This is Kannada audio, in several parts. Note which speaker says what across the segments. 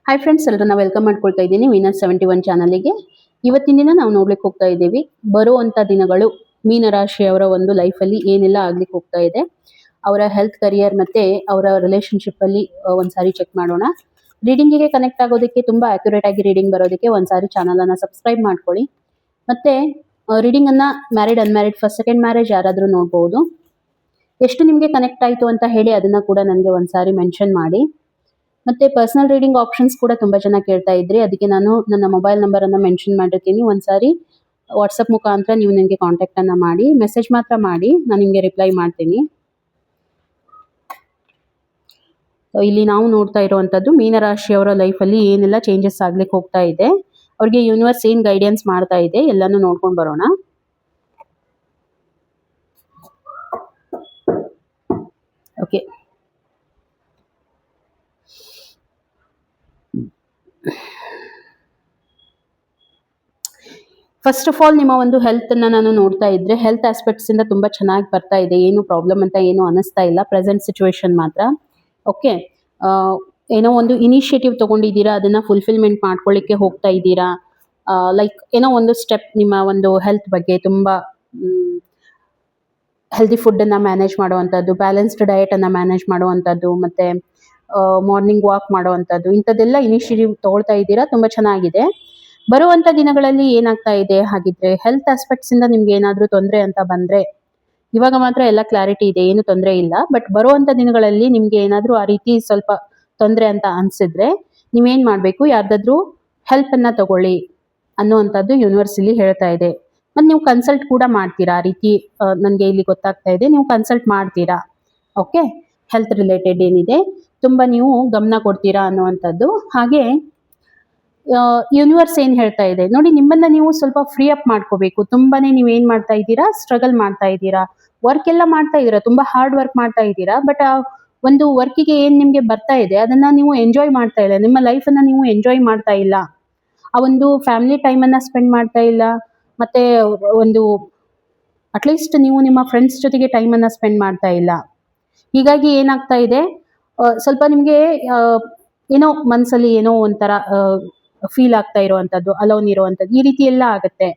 Speaker 1: ಹಾಯ್ ಫ್ರೆಂಡ್ಸ್, ಎಲ್ಲರನ್ನ ವೆಲ್ಕಮ್ ಮಾಡ್ಕೊಳ್ತಾ ಇದ್ದೀನಿ ವೀನಸ್ 71 ಚಾನಲ್ಗೆ. ಇವತ್ತಿನ ದಿನ ನಾವು ನೋಡ್ಲಿಕ್ಕೆ ಹೋಗ್ತಾ ಇದ್ದೀವಿ ಬರುವಂಥ ದಿನಗಳು ಮೀನರಾಶಿಯವರ ಒಂದು ಲೈಫಲ್ಲಿ ಏನೆಲ್ಲ ಆಗ್ಲಿಕ್ಕೆ ಹೋಗ್ತಾ ಇದೆ, ಅವರ ಹೆಲ್ತ್, ಕರಿಯರ್ ಮತ್ತೆ ಅವರ ರಿಲೇಶನ್ಶಿಪ್ಪಲ್ಲಿ ಒಂದ್ಸಾರಿ ಚೆಕ್ ಮಾಡೋಣ. ರೀಡಿಂಗಿಗೆ ಕನೆಕ್ಟ್ ಆಗೋದಕ್ಕೆ, ತುಂಬ ಅಕ್ಯುರೇಟ್ ಆಗಿ ರೀಡಿಂಗ್ ಬರೋದಕ್ಕೆ ಒಂದ್ಸಾರಿ ಚಾನಲನ್ನು ಸಬ್ಸ್ಕ್ರೈಬ್ ಮಾಡ್ಕೊಳ್ಳಿ. ಮತ್ತೆ ರೀಡಿಂಗನ್ನು married, unmarried, first second marriage ಯಾರಾದರೂ ನೋಡ್ಬೋದು. ಎಷ್ಟು ನಿಮಗೆ ಕನೆಕ್ಟ್ ಆಯಿತು ಅಂತ ಹೇಳಿ ಅದನ್ನು ಕೂಡ ನನಗೆ ಒಂದ್ಸಾರಿ ಮೆನ್ಷನ್ ಮಾಡಿ. ಮತ್ತೆ ಪರ್ಸನಲ್ ರೀಡಿಂಗ್ ಆಪ್ಷನ್ಸ್ ಕೂಡ ತುಂಬ ಜನ ಕೇಳ್ತಾ ಇದ್ರಿ, ಅದಕ್ಕೆ ನಾನು ನನ್ನ ಮೊಬೈಲ್ ನಂಬರನ್ನು ಮೆನ್ಷನ್ ಮಾಡಿರ್ತೀನಿ. ಒಂದ್ಸಾರಿ ವಾಟ್ಸಪ್ ಮುಖಾಂತರ ನೀವು ನನಗೆ ಕಾಂಟ್ಯಾಕ್ಟನ್ನು ಮಾಡಿ, ಮೆಸೇಜ್ ಮಾತ್ರ ಮಾಡಿ, ನಾನು ನಿಮಗೆ ರಿಪ್ಲೈ ಮಾಡ್ತೀನಿ. ಇಲ್ಲಿ ನಾವು ನೋಡ್ತಾ ಇರುವಂಥದ್ದು ಮೀನರಾಶಿಯವರ ಲೈಫಲ್ಲಿ ಏನೆಲ್ಲ ಚೇಂಜಸ್ ಆಗ್ಲಿಕ್ಕೆ ಹೋಗ್ತಾ ಇದೆ, ಅವ್ರಿಗೆ ಯೂನಿವರ್ಸ್ ಏನು ಗೈಡೆನ್ಸ್ ಮಾಡ್ತಾ ಇದೆ ಎಲ್ಲನೂ ನೋಡ್ಕೊಂಡು ಬರೋಣ. ಓಕೆ, ಫಸ್ಟ್ ಆಫ್ ಆಲ್ ನಿಮ್ಮ ಒಂದು ಹೆಲ್ತನ್ನು ನಾನು ನೋಡ್ತಾ ಇದ್ರೆ ಹೆಲ್ತ್ ಆಸ್ಪೆಕ್ಟ್ಸಿಂದ ತುಂಬ ಚೆನ್ನಾಗಿ ಬರ್ತಾ ಇದೆ, ಏನು ಪ್ರಾಬ್ಲಮ್ ಅಂತ ಏನು ಅನ್ನಿಸ್ತಾ ಇಲ್ಲ ಪ್ರೆಸೆಂಟ್ ಸಿಚುವೇಶನ್ ಮಾತ್ರ. ಓಕೆ, ಏನೋ ಒಂದು ಇನಿಷಿಯೇಟಿವ್ ತೊಗೊಂಡಿದ್ದೀರಾ, ಅದನ್ನು ಫುಲ್ಫಿಲ್ಮೆಂಟ್ ಮಾಡ್ಕೊಳ್ಳಿಕ್ಕೆ ಹೋಗ್ತಾ ಇದ್ದೀರಾ. ಲೈಕ್ ಏನೋ ಒಂದು ಸ್ಟೆಪ್ ನಿಮ್ಮ ಒಂದು ಹೆಲ್ತ್ ಬಗ್ಗೆ, ತುಂಬ ಹೆಲ್ದಿ ಫುಡ್ಡನ್ನು ಮ್ಯಾನೇಜ್ ಮಾಡುವಂಥದ್ದು, ಬ್ಯಾಲೆನ್ಸ್ಡ್ ಡಯಟನ್ನು ಮ್ಯಾನೇಜ್ ಮಾಡುವಂಥದ್ದು, ಮತ್ತು ಮಾರ್ನಿಂಗ್ ವಾಕ್ ಮಾಡುವಂಥದ್ದು, ಇಂಥದ್ದೆಲ್ಲ ಇನಿಷಿಯೇಟಿವ್ ತೊಗೊಳ್ತಾ ಇದ್ದೀರಾ, ತುಂಬ ಚೆನ್ನಾಗಿದೆ. ಬರುವಂಥ ದಿನಗಳಲ್ಲಿ ಏನಾಗ್ತಾ ಇದೆ ಹಾಗಿದ್ರೆ, ಹೆಲ್ತ್ ಆಸ್ಪೆಕ್ಟ್ಸಿಂದ ನಿಮ್ಗೆ ಏನಾದರೂ ತೊಂದರೆ ಅಂತ ಬಂದರೆ ಇವಾಗ ಮಾತ್ರ ಎಲ್ಲ ಕ್ಲಾರಿಟಿ ಇದೆ, ಏನು ತೊಂದರೆ ಇಲ್ಲ. ಬಟ್ ಬರುವಂಥ ದಿನಗಳಲ್ಲಿ ನಿಮಗೆ ಏನಾದರೂ ಆ ರೀತಿ ಸ್ವಲ್ಪ ತೊಂದರೆ ಅಂತ ಅನಿಸಿದ್ರೆ ನೀವೇನು ಮಾಡಬೇಕು, ಯಾರ್ದಾದ್ರೂ ಹೆಲ್ಪನ್ನು ತಗೊಳ್ಳಿ ಅನ್ನುವಂಥದ್ದು ಯೂನಿವರ್ಸಲ್ಲಿ ಹೇಳ್ತಾ ಇದೆ. ಮತ್ತು ನೀವು ಕನ್ಸಲ್ಟ್ ಕೂಡ ಮಾಡ್ತೀರಾ, ಆ ರೀತಿ ನನಗೆ ಇಲ್ಲಿ ಗೊತ್ತಾಗ್ತಾ ಇದೆ, ನೀವು ಕನ್ಸಲ್ಟ್ ಮಾಡ್ತೀರಾ. ಓಕೆ, ಹೆಲ್ತ್ ರಿಲೇಟೆಡ್ ಏನಿದೆ ತುಂಬ ನೀವು ಗಮನ ಕೊಡ್ತೀರಾ ಅನ್ನುವಂಥದ್ದು. ಹಾಗೆ ಯೂನಿವರ್ಸ್ ಏನು ಹೇಳ್ತಾ ಇದೆ ನೋಡಿ, ನಿಮ್ಮನ್ನ ನೀವು ಸ್ವಲ್ಪ ಫ್ರೀ ಅಪ್ ಮಾಡ್ಕೋಬೇಕು. ತುಂಬಾನೇ ನೀವು ಏನು ಮಾಡ್ತಾ ಇದ್ದೀರಾ, ಸ್ಟ್ರಗಲ್ ಮಾಡ್ತಾ ಇದ್ದೀರಾ, ವರ್ಕ್ ಎಲ್ಲ ಮಾಡ್ತಾ ಇದ್ದೀರಾ, ತುಂಬ ಹಾರ್ಡ್ ವರ್ಕ್ ಮಾಡ್ತಾ ಇದ್ದೀರಾ. ಬಟ್ ಆ ಒಂದು ವರ್ಕಿಗೆ ಏನು ನಿಮಗೆ ಬರ್ತಾ ಇದೆ ಅದನ್ನ ನೀವು ಎಂಜಾಯ್ ಮಾಡ್ತಾ ಇಲ್ಲ, ನಿಮ್ಮ ಲೈಫನ್ನು ನೀವು ಎಂಜಾಯ್ ಮಾಡ್ತಾ ಇಲ್ಲ, ಆ ಒಂದು ಫ್ಯಾಮಿಲಿ ಟೈಮನ್ನು ಸ್ಪೆಂಡ್ ಮಾಡ್ತಾ ಇಲ್ಲ, ಮತ್ತೆ ಒಂದು ಅಟ್ಲೀಸ್ಟ್ ನೀವು ನಿಮ್ಮ ಫ್ರೆಂಡ್ಸ್ ಜೊತೆಗೆ ಟೈಮನ್ನು ಸ್ಪೆಂಡ್ ಮಾಡ್ತಾ ಇಲ್ಲ. ಹೀಗಾಗಿ ಏನಾಗ್ತಾ ಇದೆ, ಸ್ವಲ್ಪ ನಿಮಗೆ ಏನೋ ಮನಸ್ಸಲ್ಲಿ ಏನೋ ಒಂಥರ ಫೀಲ್ ಆಗ್ತಾ ಇರುವಂಥದ್ದು, ಅಲೋನ್ ಇರುವಂಥದ್ದು, ಈ ರೀತಿ ಎಲ್ಲ ಆಗುತ್ತೆ.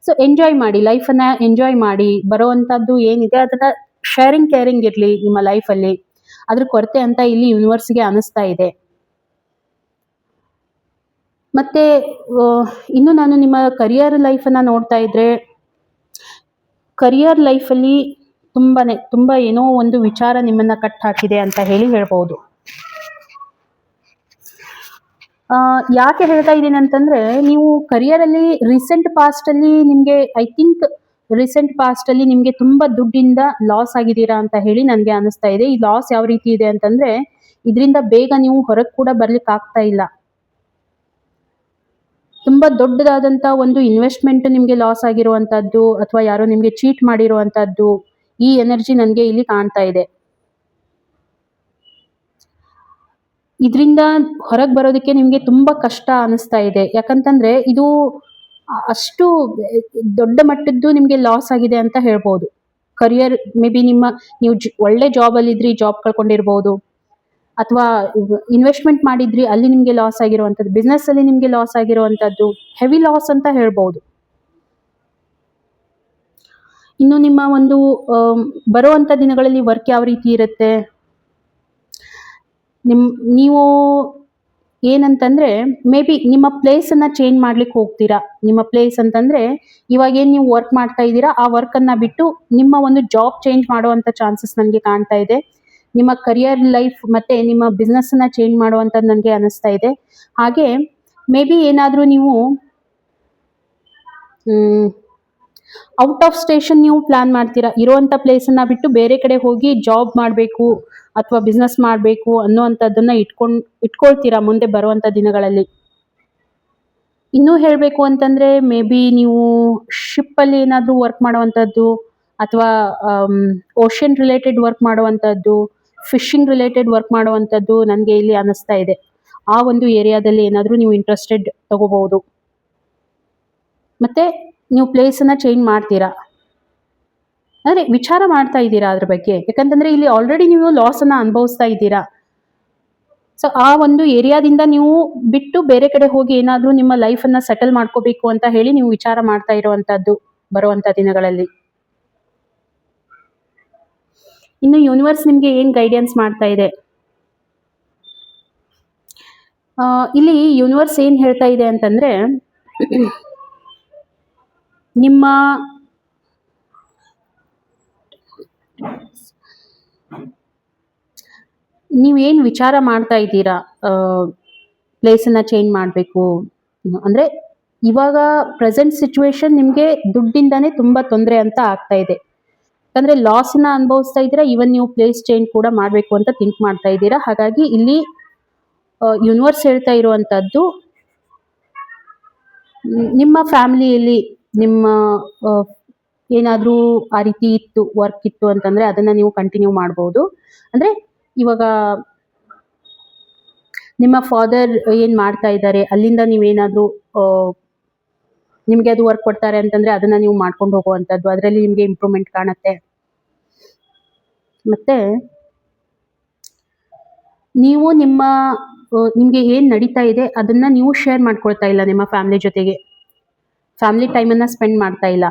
Speaker 1: ಸೊ ಎಂಜಾಯ್ ಮಾಡಿ, ಲೈಫನ್ನು ಎಂಜಾಯ್ ಮಾಡಿ. ಬರುವಂಥದ್ದು ಏನಿದೆ ಅದನ್ನ ಶೇರಿಂಗ್ ಕೇರಿಂಗ್ ಇರಲಿ ನಿಮ್ಮ ಲೈಫಲ್ಲಿ, ಅದ್ರ ಕೊರತೆ ಅಂತ ಇಲ್ಲಿ ಯೂನಿವರ್ಸ್ಗೆ ಅನಿಸ್ತಾ ಇದೆ. ಮತ್ತೆ ಇನ್ನು ನಾನು ನಿಮ್ಮ ಕರಿಯರ್ ಲೈಫನ್ನು ನೋಡ್ತಾ ಇದ್ರೆ, ಕರಿಯರ್ ಲೈಫಲ್ಲಿ ತುಂಬ ಏನೋ ಒಂದು ವಿಚಾರ ನಿಮ್ಮನ್ನ ಕಟ್ ಹಾಕಿದೆ ಅಂತ ಹೇಳಿ ಹೇಳ್ಬೋದು. ಯಾಕೆ ಹೇಳ್ತಾ ಇದ್ದೀನಿ ಅಂತಂದ್ರೆ, ನೀವು ಕರಿಯರಲ್ಲಿ ರೀಸೆಂಟ್ ಪಾಸ್ಟಲ್ಲಿ ನಿಮಗೆ ರೀಸೆಂಟ್ ಪಾಸ್ಟಲ್ಲಿ ನಿಮಗೆ ತುಂಬ ದುಡ್ಡಿಂದ ಲಾಸ್ ಆಗಿದ್ದೀರಾ ಅಂತ ಹೇಳಿ ನನಗೆ ಅನಿಸ್ತಾ ಇದೆ. ಈ ಲಾಸ್ ಯಾವ ರೀತಿ ಇದೆ ಅಂತಂದ್ರೆ, ಇದರಿಂದ ಬೇಗ ನೀವು ಹೊರಗೆ ಕೂಡ ಬರ್ಲಿಕ್ಕೆ ಆಗ್ತಾ ಇಲ್ಲ. ತುಂಬ ದೊಡ್ಡದಾದಂಥ ಒಂದು ಇನ್ವೆಸ್ಟ್ಮೆಂಟ್ ನಿಮಗೆ ಲಾಸ್ ಆಗಿರುವಂಥದ್ದು, ಅಥವಾ ಯಾರೋ ನಿಮಗೆ ಚೀಟ್ ಮಾಡಿರುವಂಥದ್ದು, ಈ ಎನರ್ಜಿ ನನಗೆ ಇಲ್ಲಿ ಕಾಣ್ತಾ ಇದೆ. ಇದರಿಂದ ಹೊರಗೆ ಬರೋದಕ್ಕೆ ನಿಮಗೆ ತುಂಬ ಕಷ್ಟ ಅನಿಸ್ತಾ ಇದೆ. ಯಾಕಂತಂದ್ರೆ ಇದು ಅಷ್ಟು ದೊಡ್ಡ ಮಟ್ಟದ್ದು ನಿಮಗೆ ಲಾಸ್ ಆಗಿದೆ ಅಂತ ಹೇಳ್ಬೋದು. ಕರಿಯರ್ ಮೇ ಬಿ ನೀವು ಒಳ್ಳೆ ಜಾಬಲ್ಲಿ ಇದ್ರಿ, ಜಾಬ್ ಕಳ್ಕೊಂಡಿರ್ಬೋದು, ಅಥವಾ ಇನ್ವೆಸ್ಟ್ಮೆಂಟ್ ಮಾಡಿದ್ರಿ, ಅಲ್ಲಿ ನಿಮಗೆ ಲಾಸ್ ಆಗಿರುವಂಥದ್ದು, ಬಿಸ್ನೆಸ್ ಅಲ್ಲಿ ನಿಮಗೆ ಲಾಸ್ ಆಗಿರುವಂಥದ್ದು, ಹೆವಿ ಲಾಸ್ ಅಂತ ಹೇಳ್ಬೋದು. ಇನ್ನು ನಿಮ್ಮ ಒಂದು ಬರುವಂಥ ದಿನಗಳಲ್ಲಿ ವರ್ಕ್ ಯಾವ ರೀತಿ ಇರುತ್ತೆ, ನೀವು ಏನಂತಂದ್ರೆ ಮೇ ಬಿ ನಿಮ್ಮ ಪ್ಲೇಸನ್ನು ಚೇಂಜ್ ಮಾಡ್ಲಿಕ್ಕೆ ಹೋಗ್ತೀರಾ. ನಿಮ್ಮ ಪ್ಲೇಸ್ ಅಂತಂದ್ರೆ ಇವಾಗ ಏನು ನೀವು ವರ್ಕ್ ಮಾಡ್ತಾ ಇದ್ದೀರಾ, ಆ ವರ್ಕನ್ನು ಬಿಟ್ಟು ನಿಮ್ಮ ಒಂದು ಜಾಬ್ ಚೇಂಜ್ ಮಾಡುವಂಥ ಚಾನ್ಸಸ್ ನನಗೆ ಕಾಣ್ತಾ ಇದೆ. ನಿಮ್ಮ ಕರಿಯರ್ ಲೈಫ್ ಮತ್ತೆ ನಿಮ್ಮ ಬಿಸ್ನೆಸ್ಸನ್ನು ಚೇಂಜ್ ಮಾಡುವಂಥದ್ದು ನನಗೆ ಅನಿಸ್ತಾ ಇದೆ. ಹಾಗೆ ಮೇ ಬಿ ಏನಾದರೂ ನೀವು ಔಟ್ ಆಫ್ ಸ್ಟೇಷನ್ ನೀವು ಪ್ಲಾನ್ ಮಾಡ್ತೀರಾ, ಇರುವಂಥ ಪ್ಲೇಸನ್ನು ಬಿಟ್ಟು ಬೇರೆ ಕಡೆ ಹೋಗಿ ಜಾಬ್ ಮಾಡಬೇಕು ಅಥವಾ ಬಿಸ್ನೆಸ್ ಮಾಡಬೇಕು ಅನ್ನುವಂಥದ್ದನ್ನು ಇಟ್ಕೊಳ್ತೀರಾ ಮುಂದೆ ಬರುವಂಥ ದಿನಗಳಲ್ಲಿ. ಇನ್ನೂ ಹೇಳಬೇಕು ಅಂತಂದರೆ, ಮೇ ಬಿ ನೀವು ಶಿಪ್ಪಲ್ಲಿ ಏನಾದರೂ ವರ್ಕ್ ಮಾಡುವಂಥದ್ದು, ಅಥವಾ ಓಷನ್ ರಿಲೇಟೆಡ್ ವರ್ಕ್ ಮಾಡುವಂಥದ್ದು, ಫಿಶಿಂಗ್ ರಿಲೇಟೆಡ್ ವರ್ಕ್ ಮಾಡುವಂಥದ್ದು ನನಗೆ ಇಲ್ಲಿ ಅನ್ನಿಸ್ತಾ ಇದೆ. ಆ ಒಂದು ಏರಿಯಾದಲ್ಲಿ ಏನಾದರೂ ನೀವು ಇಂಟ್ರೆಸ್ಟೆಡ್ ತಗೋಬಹುದು. ಮತ್ತು ನೀವು ಪ್ಲೇಸನ್ನು ಚೇಂಜ್ ಮಾಡ್ತೀರಾ, ಅಂದರೆ ವಿಚಾರ ಮಾಡ್ತಾ ಇದ್ದೀರಾ ಅದ್ರ ಬಗ್ಗೆ. ಯಾಕಂತಂದರೆ ಇಲ್ಲಿ ಆಲ್ರೆಡಿ ನೀವು ಲಾಸನ್ನು ಅನುಭವಿಸ್ತಾ ಇದ್ದೀರಾ. ಸೊ ಆ ಒಂದು ಏರಿಯಾದಿಂದ ನೀವು ಬಿಟ್ಟು ಬೇರೆ ಕಡೆ ಹೋಗಿ ಏನಾದ್ರೂ ನಿಮ್ಮ ಲೈಫ್ ಅನ್ನ ಸೆಟಲ್ ಮಾಡ್ಕೋಬೇಕು ಅಂತ ಹೇಳಿ ನೀವು ವಿಚಾರ ಮಾಡ್ತಾ ಇರುವಂತದ್ದು ಬರುವಂತ ದಿನಗಳಲ್ಲಿ. ಇನ್ನು ಯೂನಿವರ್ಸ್ ನಿಮ್ಗೆ ಏನ್ ಗೈಡೆನ್ಸ್ ಮಾಡ್ತಾ ಇದೆ? ಇಲ್ಲಿ ಯೂನಿವರ್ಸ್ ಏನ್ ಹೇಳ್ತಾ ಇದೆ ಅಂತಂದ್ರೆ ನಿಮ್ಮ ನೀವೇನ್ ವಿಚಾರ ಮಾಡ್ತಾ ಇದ್ದೀರಾ, ಪ್ಲೇಸನ್ನ ಚೇಂಜ್ ಮಾಡಬೇಕು ಅಂದ್ರೆ ಇವಾಗ ಪ್ರೆಸೆಂಟ್ ಸಿಚುವೇಶನ್ ನಿಮ್ಗೆ ದುಡ್ಡಿಂದಾನೇ ತುಂಬಾ ತೊಂದರೆ ಅಂತ ಆಗ್ತಾ ಇದೆ. ಯಾಕಂದ್ರೆ ಲಾಸ್ನ ಅನುಭವಿಸ್ತಾ ಇದ್ದೀರಾ, ಇವನ್ ನೀವು ಪ್ಲೇಸ್ ಚೇಂಜ್ ಕೂಡ ಮಾಡಬೇಕು ಅಂತ ಥಿಂಕ್ ಮಾಡ್ತಾ ಇದ್ದೀರಾ. ಹಾಗಾಗಿ ಇಲ್ಲಿ ಯೂನಿವರ್ಸ್ ಹೇಳ್ತಾ ಇರುವಂತದ್ದು ನಿಮ್ಮ ಫ್ಯಾಮಿಲಿಯಲ್ಲಿ ನಿಮ್ಮ ಏನಾದ್ರೂ ಆ ರೀತಿ ಇತ್ತು, ವರ್ಕ್ ಇತ್ತು ಅಂತಂದ್ರೆ ಅದನ್ನ ನೀವು ಕಂಟಿನ್ಯೂ ಮಾಡಬಹುದು. ಅಂದ್ರೆ ಇವಾಗ ನಿಮ್ಮ ಫಾದರ್ ಏನ್ ಮಾಡ್ತಾ ಇದ್ದಾರೆ ಅಲ್ಲಿಂದ ನೀವೇನಾದ್ರೂ ನಿಮ್ಗೆ ಅದು ವರ್ಕ್ ಕೊಡ್ತಾರೆ ಅಂತಂದ್ರೆ ಅದನ್ನ ನೀವು ಮಾಡ್ಕೊಂಡು ಹೋಗುವಂತದ್ದು, ಅದರಲ್ಲಿ ನಿಮ್ಗೆ ಇಂಪ್ರೂವ್ಮೆಂಟ್ ಕಾಣುತ್ತೆ. ಮತ್ತೆ ನೀವು ನಿಮ್ಗೆ ಏನ್ ನಡೀತಾ ಇದೆ ಅದನ್ನ ನೀವು ಶೇರ್ ಮಾಡ್ಕೊಳ್ತಾ ಇಲ್ಲ ನಿಮ್ಮ ಫ್ಯಾಮಿಲಿ ಜೊತೆಗೆ, ಫ್ಯಾಮಿಲಿ ಟೈಮನ್ನ ಸ್ಪೆಂಡ್ ಮಾಡ್ತಾ ಇಲ್ಲ.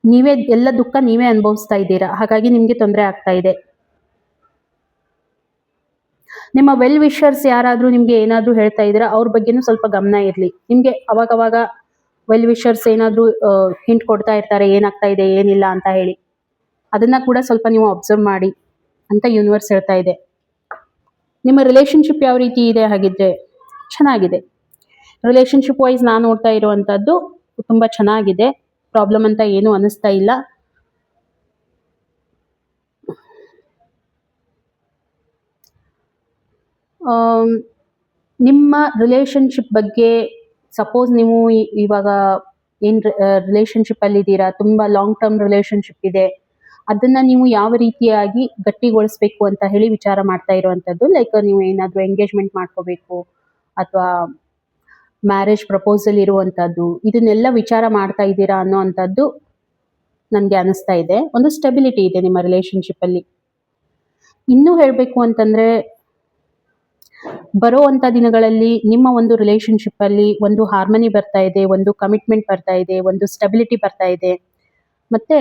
Speaker 1: ನೀವೇ ಎಲ್ಲ ದುಃಖ ನೀವೇ ಅನುಭವಿಸ್ತಾ ಇದ್ದೀರಾ, ಹಾಗಾಗಿ ನಿಮ್ಗೆ ತೊಂದರೆ ಆಗ್ತಾ ಇದೆ. ನಿಮ್ಮ ವೆಲ್ ವಿಷರ್ಸ್ ಯಾರಾದ್ರೂ ನಿಮ್ಗೆ ಏನಾದ್ರೂ ಹೇಳ್ತಾ ಇದ್ದೀರಾ ಅವ್ರ ಬಗ್ಗೆನೂ ಸ್ವಲ್ಪ ಗಮನ ಇರ್ಲಿ. ನಿಮ್ಗೆ ಅವಾಗವಾಗ ವೆಲ್ ವಿಷರ್ಸ್ ಏನಾದ್ರೂ ಹಿಂಟ್ ಕೊಡ್ತಾ ಇರ್ತಾರೆ ಏನಾಗ್ತಾ ಇದೆ ಏನಿಲ್ಲ ಅಂತ ಹೇಳಿ, ಅದನ್ನ ಕೂಡ ಸ್ವಲ್ಪ ನೀವು ಅಬ್ಸರ್ವ್ ಮಾಡಿ ಅಂತ ಯೂನಿವರ್ಸ್ ಹೇಳ್ತಾ ಇದೆ. ನಿಮ್ಮ ರಿಲೇಶನ್ಶಿಪ್ ಯಾವ ರೀತಿ ಇದೆ ಹಾಗಿದ್ರೆ? ಚೆನ್ನಾಗಿದೆ. ರಿಲೇಶನ್ಶಿಪ್ ವೈಸ್ ನಾನು ನೋಡ್ತಾ ಇರುವಂತದ್ದು ತುಂಬಾ ಚೆನ್ನಾಗಿದೆ, ಪ್ರಾಬ್ಲಮ್ ಅಂತ ಏನು ಅನಿಸ್ತಾ ಇಲ್ಲ. ನಿಮ್ಮ ರಿಲೇಶನ್ಶಿಪ್ ಬಗ್ಗೆ ಸಪೋಸ್ ನೀವು ಇವಾಗ ಏನ್ ರಿಲೇಶನ್ಶಿಪ್ ಅಲ್ಲಿ ಇದ್ದೀರಾ, ತುಂಬಾ ಲಾಂಗ್ ಟರ್ಮ್ ರಿಲೇಶನ್ಶಿಪ್ ಇದೆ, ಅದನ್ನ ನೀವು ಯಾವ ರೀತಿಯಾಗಿ ಗಟ್ಟಿಗೊಳಿಸ್ಬೇಕು ಅಂತ ಹೇಳಿ ವಿಚಾರ ಮಾಡ್ತಾ ಇರುವಂತದ್ದು. ಲೈಕ್ ನೀವು ಏನಾದ್ರೂ ಎಂಗೇಜ್ಮೆಂಟ್ ಮಾಡ್ಕೋಬೇಕು ಅಥವಾ ಮ್ಯಾರೇಜ್ ಪ್ರಪೋಸಲ್ ಇರುವಂತದ್ದು, ಇದನ್ನೆಲ್ಲ ವಿಚಾರ ಮಾಡ್ತಾ ಇದ್ದೀರಾ ಅನ್ನೋವಂಥದ್ದು ನನ್ಗೆ ಅನಿಸ್ತಾ ಇದೆ. ಒಂದು ಸ್ಟೆಬಿಲಿಟಿ ಇದೆ ನಿಮ್ಮ ರಿಲೇಶನ್ಶಿಪ್ ಅಲ್ಲಿ. ಇನ್ನೂ ಹೇಳ್ಬೇಕು ಅಂತಂದ್ರೆ ಬರುವಂತ ದಿನಗಳಲ್ಲಿ ನಿಮ್ಮ ಒಂದು ರಿಲೇಶನ್ಶಿಪ್ ಅಲ್ಲಿ ಒಂದು ಹಾರ್ಮನಿ ಬರ್ತಾ ಇದೆ, ಒಂದು ಕಮಿಟ್ಮೆಂಟ್ ಬರ್ತಾ ಇದೆ, ಒಂದು ಸ್ಟೆಬಿಲಿಟಿ ಬರ್ತಾ ಇದೆ. ಮತ್ತೆ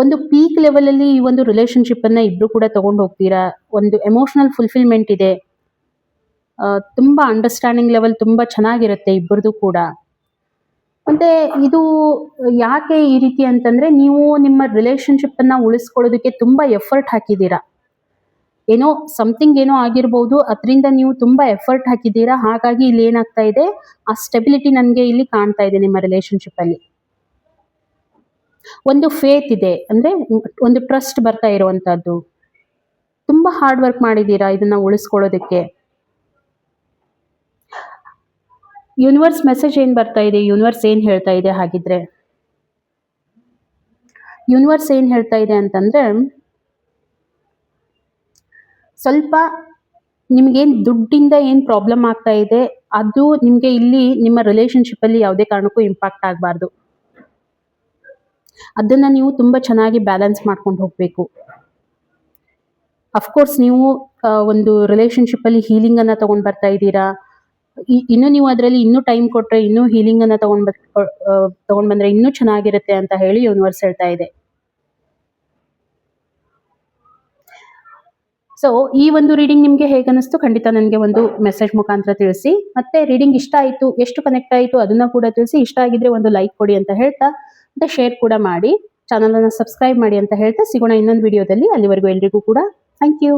Speaker 1: ಒಂದು ಪೀಕ್ ಲೆವೆಲ್ ಅಲ್ಲಿ ಈ ಒಂದು ರಿಲೇಶನ್ಶಿಪ್ ಅನ್ನ ಇಬ್ರು ಕೂಡ ತಗೊಂಡು ಹೋಗ್ತೀರಾ. ಒಂದು ಎಮೋಷನಲ್ ಫುಲ್ಫಿಲ್ಮೆಂಟ್ ಇದೆ, ತುಂಬಾ ಅಂಡರ್ಸ್ಟ್ಯಾಂಡಿಂಗ್ ಲೆವೆಲ್ ತುಂಬಾ ಚೆನ್ನಾಗಿರುತ್ತೆ ಇಬ್ಬರದು ಕೂಡ. ಮತ್ತೆ ಇದು ಯಾಕೆ ಈ ರೀತಿ ಅಂತಂದ್ರೆ ನೀವು ನಿಮ್ಮ ರಿಲೇಶನ್ಶಿಪ್ ಅನ್ನ ಉಳಿಸ್ಕೊಳ್ಳೋದಕ್ಕೆ ತುಂಬಾ ಎಫರ್ಟ್ ಹಾಕಿದ್ದೀರಾ. ಏನೋ ಸಮಥಿಂಗ್ ಏನೋ ಆಗಿರ್ಬೋದು, ಅದರಿಂದ ನೀವು ತುಂಬಾ ಎಫರ್ಟ್ ಹಾಕಿದ್ದೀರಾ. ಹಾಗಾಗಿ ಇಲ್ಲಿ ಏನಾಗ್ತಾ ಇದೆ, ಆ ಸ್ಟೆಬಿಲಿಟಿ ನನಗೆ ಇಲ್ಲಿ ಕಾಣ್ತಾ ಇದೆ ನಿಮ್ಮ ರಿಲೇಶನ್ಶಿಪ್ ಅಲ್ಲಿ. ಒಂದು ಫೇತ್ ಇದೆ, ಅಂದ್ರೆ ಒಂದು ಟ್ರಸ್ಟ್ ಬರ್ತಾ ಇರುವಂತದ್ದು. ತುಂಬಾ ಹಾರ್ಡ್ ವರ್ಕ್ ಮಾಡಿದ್ದೀರಾ ಇದನ್ನ ಉಳಿಸ್ಕೊಳ್ಳೋದಕ್ಕೆ. ಯೂನಿವರ್ಸ್ ಮೆಸೇಜ್ ಏನ್ ಬರ್ತಾ ಇದೆ, ಯೂನಿವರ್ಸ್ ಏನ್ ಹೇಳ್ತಾ ಇದೆ ಹಾಗಿದ್ರೆ? ಯೂನಿವರ್ಸ್ ಏನ್ ಹೇಳ್ತಾ ಇದೆ ಅಂತಂದ್ರೆ ಸ್ವಲ್ಪ ನಿಮ್ಗೇನ್ ದುಡ್ಡಿಂದ ಏನ್ ಪ್ರಾಬ್ಲಮ್ ಆಗ್ತಾ ಇದೆ ಅದು ನಿಮ್ಗೆ ಇಲ್ಲಿ ನಿಮ್ಮ ರಿಲೇಶನ್ಶಿಪ್ ಅಲ್ಲಿ ಯಾವುದೇ ಕಾರಣಕ್ಕೂ ಇಂಪ್ಯಾಕ್ಟ್ ಆಗಬಾರ್ದು. ಅದನ್ನ ನೀವು ತುಂಬಾ ಚೆನ್ನಾಗಿ ಬ್ಯಾಲೆನ್ಸ್ ಮಾಡ್ಕೊಂಡು ಹೋಗ್ಬೇಕು. ಅಫ್ಕೋರ್ಸ್ ನೀವು ಒಂದು ರಿಲೇಶನ್ಶಿಪ್ ಅಲ್ಲಿ ಹೀಲಿಂಗ್ ಅನ್ನ ತಗೊಂಡ್ ಬರ್ತಾ ಇದ್ದೀರಾ. ಇನ್ನು ನೀವು ಅದರಲ್ಲಿ ಇನ್ನೂ ಟೈಮ್ ಕೊಟ್ರೆ ಇನ್ನೂ ಹೀಲಿಂಗ್ ಅನ್ನ ತಗೊಂಡ್ ಬಂದ್ರೆ ಇನ್ನೂ ಚೆನ್ನಾಗಿರುತ್ತೆ ಅಂತ ಹೇಳಿ ಯೂನಿವರ್ಸ್ ಹೇಳ್ತಾ ಇದೆ. ಸೊ ಈ ಒಂದು ರೀಡಿಂಗ್ ನಿಮ್ಗೆ ಹೇಗನ್ನಿಸ್ತು ಖಂಡಿತ ನನಗೆ ಒಂದು ಮೆಸೇಜ್ ಮುಖಾಂತರ ತಿಳಿಸಿ. ಮತ್ತೆ ರೀಡಿಂಗ್ ಇಷ್ಟ ಆಯ್ತು, ಎಷ್ಟು ಕನೆಕ್ಟ್ ಆಯ್ತು ಅದನ್ನ ಕೂಡ ತಿಳಿಸಿ. ಇಷ್ಟ ಆಗಿದ್ರೆ ಒಂದು ಲೈಕ್ ಕೊಡಿ ಅಂತ ಹೇಳ್ತಾ, ಮತ್ತೆ ಶೇರ್ ಕೂಡ ಮಾಡಿ, ಚಾನಲ್ ಅನ್ನ ಸಬ್ಸ್ಕ್ರೈಬ್ ಮಾಡಿ ಅಂತ ಹೇಳ್ತಾ ಸಿಗೋಣ ಇನ್ನೊಂದು ವಿಡಿಯೋದಲ್ಲಿ. ಅಲ್ಲಿವರೆಗೂ ಎಲ್ರಿಗೂ ಕೂಡ ಥ್ಯಾಂಕ್ ಯು.